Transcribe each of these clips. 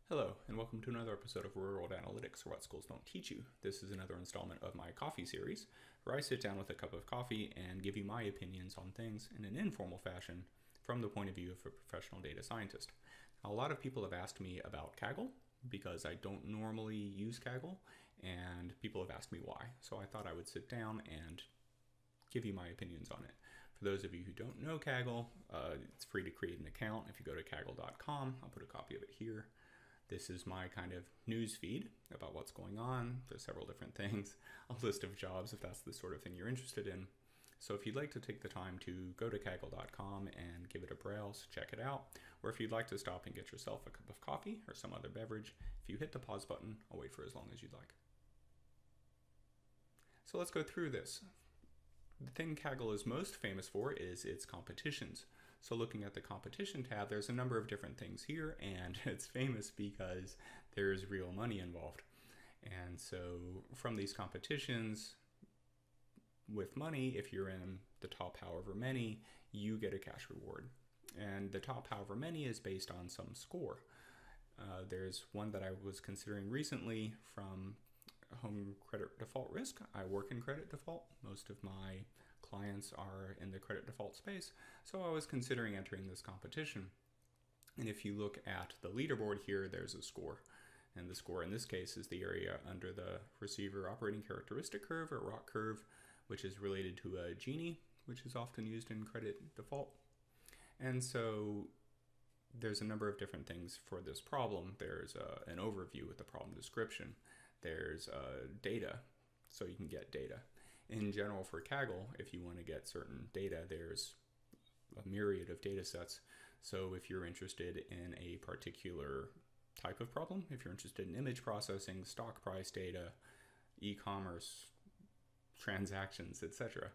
Hello, and welcome to another episode of Real World Analytics, or What Schools Don't Teach You. This is another installment of my coffee series, where I sit down with a cup of coffee and give you my opinions on things in an informal fashion from the point of view of a professional data scientist. Now, a lot of people have asked me about Kaggle, because I don't normally use Kaggle, and people have asked me why. So I thought I would sit down and give you my opinions on it. For those of you who don't know Kaggle, it's free to create an account. If you go to kaggle.com, I'll put a copy of it here. This is my kind of news feed about what's going on. There's several different things, a list of jobs if that's the sort of thing you're interested in. So if you'd like to take the time to go to kaggle.com and give it a browse, check it out. Or if you'd like to stop and get yourself a cup of coffee or some other beverage, if you hit the pause button, I'll wait for as long as you'd like. So let's go through this. The thing Kaggle is most famous for is its competitions. So looking at the competition tab, there's a number of different things here, and it's famous because there's real money involved. And so from these competitions, with money, if you're in the top however many, you get a cash reward. And the top however many is based on some score. There's one that I was considering recently from Home Credit Default Risk. I work in credit default. Most of my clients are in the credit default space, so I was considering entering this competition. And if you look at the leaderboard here, there's a score. And the score in this case is the area under the receiver operating characteristic curve, or ROC curve, which is related to a Gini, which is often used in credit default. And so there's a number of different things for this problem. There's an overview with the problem description. There's data, so you can get data. In general, for Kaggle, if you want to get certain data, there's a myriad of data sets. So if you're interested in a particular type of problem, if you're interested in image processing, stock price data, e-commerce, transactions, etc.,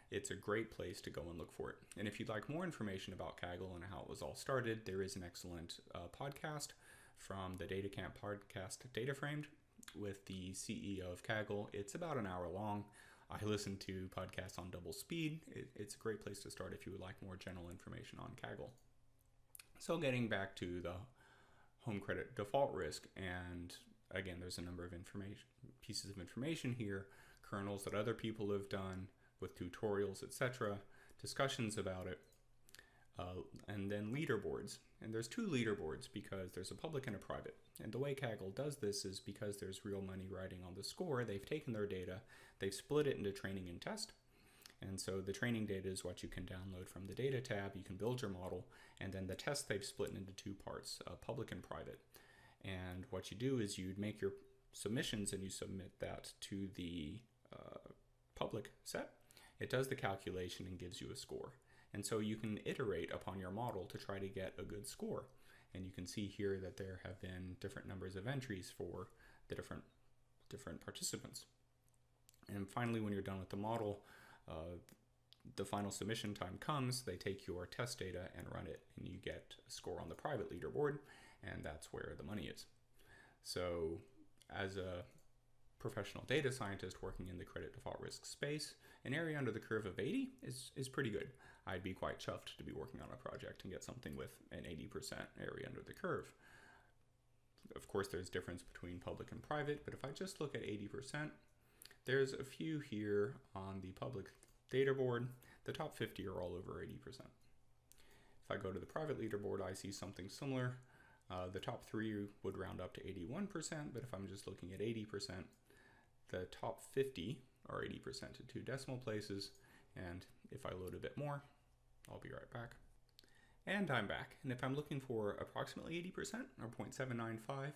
it's a great place to go and look for it. And if you'd like more information about Kaggle and how it was all started, there is an excellent podcast from the DataCamp podcast, Data Framed, with the CEO of Kaggle. It's about an hour long. I listen to podcasts on double speed. It's a great place to start if you would like more general information on Kaggle. So getting back to the home credit default risk, and again, there's a number of pieces of information here, kernels that other people have done with tutorials, etc., discussions about it, and then leaderboards. And there's two leaderboards because there's a public and a private. And the way Kaggle does this is because there's real money riding on the score, they've taken their data, they've split it into training and test. And so the training data is what you can download from the data tab, you can build your model, and then the test they've split into two parts, public and private. And what you do is you make your submissions and you submit that to the public set. It does the calculation and gives you a score. And so you can iterate upon your model to try to get a good score. And you can see here that there have been different numbers of entries for the different participants. And finally, when you're done with the model, the final submission time comes, they take your test data and run it, and you get a score on the private leaderboard, and that's where the money is. So as a professional data scientist working in the credit default risk space, an area under the curve of 80 is pretty good. I'd be quite chuffed to be working on a project and get something with an 80% area under the curve. Of course, there's difference between public and private, but if I just look at 80%, there's a few here on the public data board. The top 50 are all over 80%. If I go to the private leaderboard, I see something similar. The top 3 would round up to 81%, but if I'm just looking at 80%, the top 50 are 80% to 2 decimal places, and if I load a bit more, I'll be right back. And I'm back, and if I'm looking for approximately 80%, or 0.795,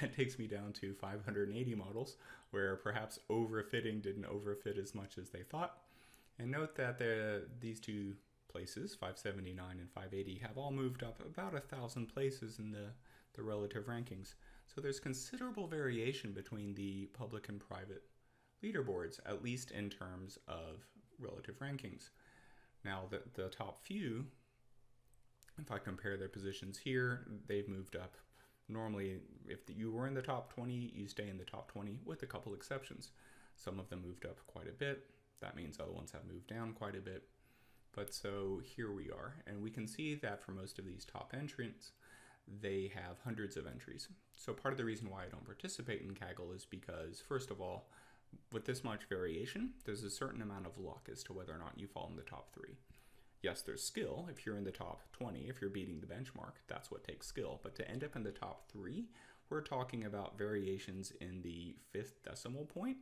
that takes me down to 580 models, where perhaps overfitting didn't overfit as much as they thought. And note that these two places, 579 and 580, have all moved up about 1,000 places in the relative rankings. So there's considerable variation between the public and private leaderboards, at least in terms of relative rankings. Now, the top few, if I compare their positions here, they've moved up. Normally, if you were in the top 20, you stay in the top 20 with a couple exceptions. Some of them moved up quite a bit. That means other ones have moved down quite a bit. But so here we are, and we can see that for most of these top entrants, they have hundreds of entries. So part of the reason why I don't participate in Kaggle is because, first of all, with this much variation, there's a certain amount of luck as to whether or not you fall in the top 3. Yes, there's skill. If you're in the top 20, if you're beating the benchmark, that's what takes skill. But to end up in the top 3, we're talking about variations in the 5th decimal point.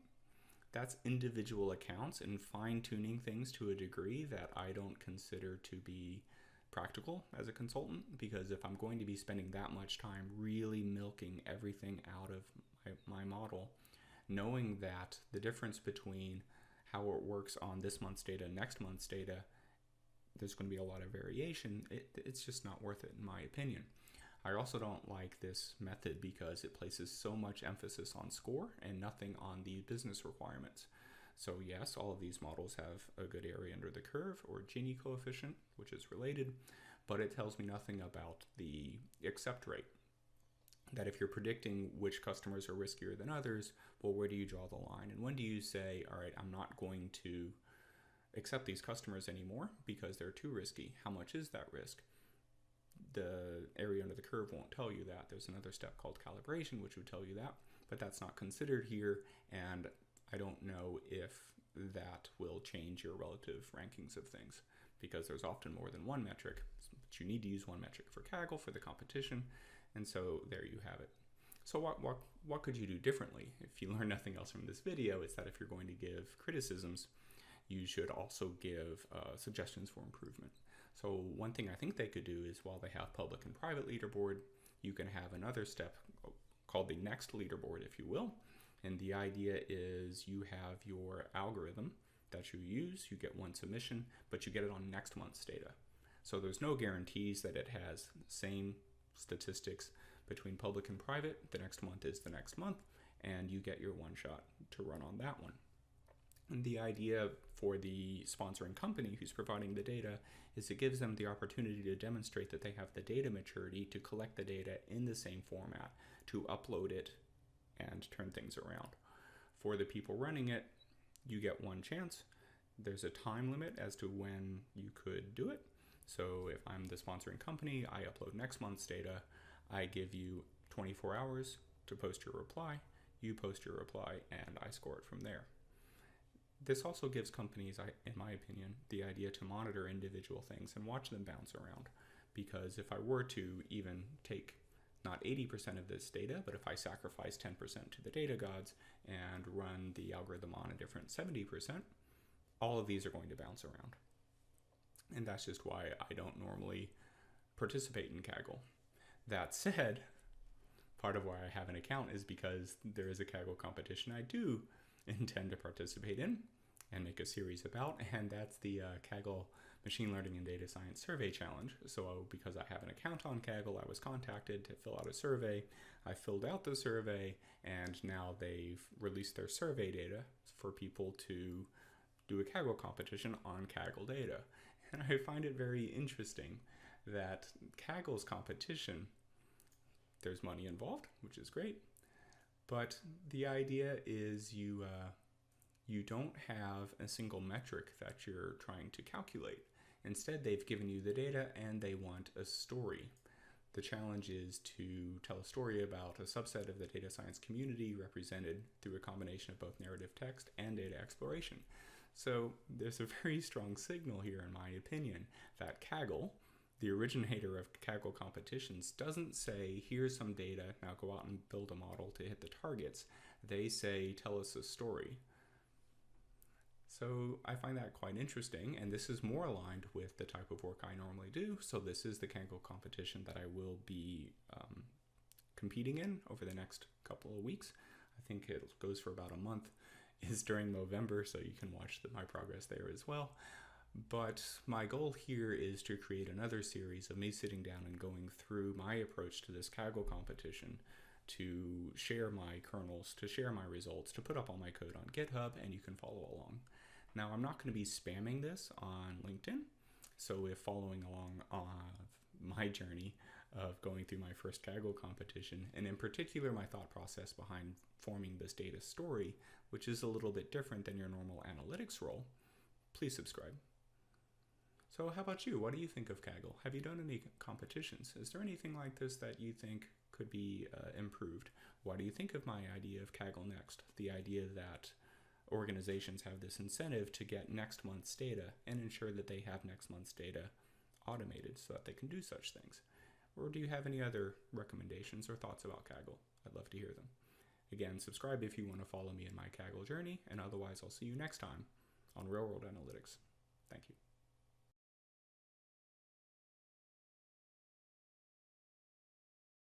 That's individual accounts and fine-tuning things to a degree that I don't consider to be practical as a consultant, because if I'm going to be spending that much time really milking everything out of my model, knowing that the difference between how it works on this month's data and next month's data, there's going to be a lot of variation, it's just not worth it in my opinion. I also don't like this method because it places so much emphasis on score and nothing on the business requirements. So yes, all of these models have a good area under the curve or Gini coefficient, which is related, but it tells me nothing about the accept rate. That if you're predicting which customers are riskier than others, well, where do you draw the line? And when do you say, all right, I'm not going to accept these customers anymore because they're too risky? How much is that risk? The area under the curve won't tell you that. There's another step called calibration, which would tell you that, but that's not considered here, and I don't know if that will change your relative rankings of things, because there's often more than one metric, but you need to use one metric for Kaggle for the competition, and so there you have it. So what could you do differently? If you learn nothing else from this video, it's that if you're going to give criticisms, you should also give suggestions for improvement. So one thing I think they could do is, while they have public and private leaderboard, you can have another step called the next leaderboard, if you will. And the idea is you have your algorithm that you use, you get one submission, but you get it on next month's data. So there's no guarantees that it has the same statistics between public and private. The next month is the next month, and you get your one shot to run on that one. And the idea for the sponsoring company who's providing the data is it gives them the opportunity to demonstrate that they have the data maturity to collect the data in the same format, to upload it and turn things around. For the people running it, you get one chance. There's a time limit as to when you could do it. So if I'm the sponsoring company, I upload next month's data, I give you 24 hours to post your reply, you post your reply, and I score it from there. This also gives companies, in my opinion, the idea to monitor individual things and watch them bounce around. Because if I were to even take not 80% of this data, but if I sacrifice 10% to the data gods and run the algorithm on a different 70%, all of these are going to bounce around. And that's just why I don't normally participate in Kaggle. That said, part of why I have an account is because there is a Kaggle competition I do intend to participate in and make a series about, and that's the Kaggle Machine Learning and Data Science Survey Challenge. So because I have an account on Kaggle, I was contacted to fill out a survey. I filled out the survey, and now they've released their survey data for people to do a Kaggle competition on Kaggle data. And I find it very interesting that Kaggle's competition, there's money involved, which is great, but the idea is you don't have a single metric that you're trying to calculate. Instead, they've given you the data and they want a story. The challenge is to tell a story about a subset of the data science community represented through a combination of both narrative text and data exploration. So there's a very strong signal here, in my opinion, that Kaggle, the originator of Kaggle competitions, doesn't say, here's some data, now go out and build a model to hit the targets. They say, tell us a story. So I find that quite interesting, and this is more aligned with the type of work I normally do. So this is the Kaggle competition that I will be competing in over the next couple of weeks. I think it goes for about a month. Is during November, so you can watch my progress there as well. But my goal here is to create another series of me sitting down and going through my approach to this Kaggle competition, to share my kernels, to share my results, to put up all my code on GitHub, and you can follow along. Now, I'm not going to be spamming this on LinkedIn, so if following along on my journey of going through my first Kaggle competition, and in particular my thought process behind forming this data story, which is a little bit different than your normal analytics role, please subscribe. So how about you? What do you think of Kaggle? Have you done any competitions? Is there anything like this that you think could be improved? What do you think of my idea of Kaggle Next? The idea that organizations have this incentive to get next month's data and ensure that they have next month's data automated so that they can do such things. Or do you have any other recommendations or thoughts about Kaggle? I'd love to hear them. Again, subscribe if you want to follow me in my Kaggle journey, and otherwise I'll see you next time on Real World Analytics. Thank you.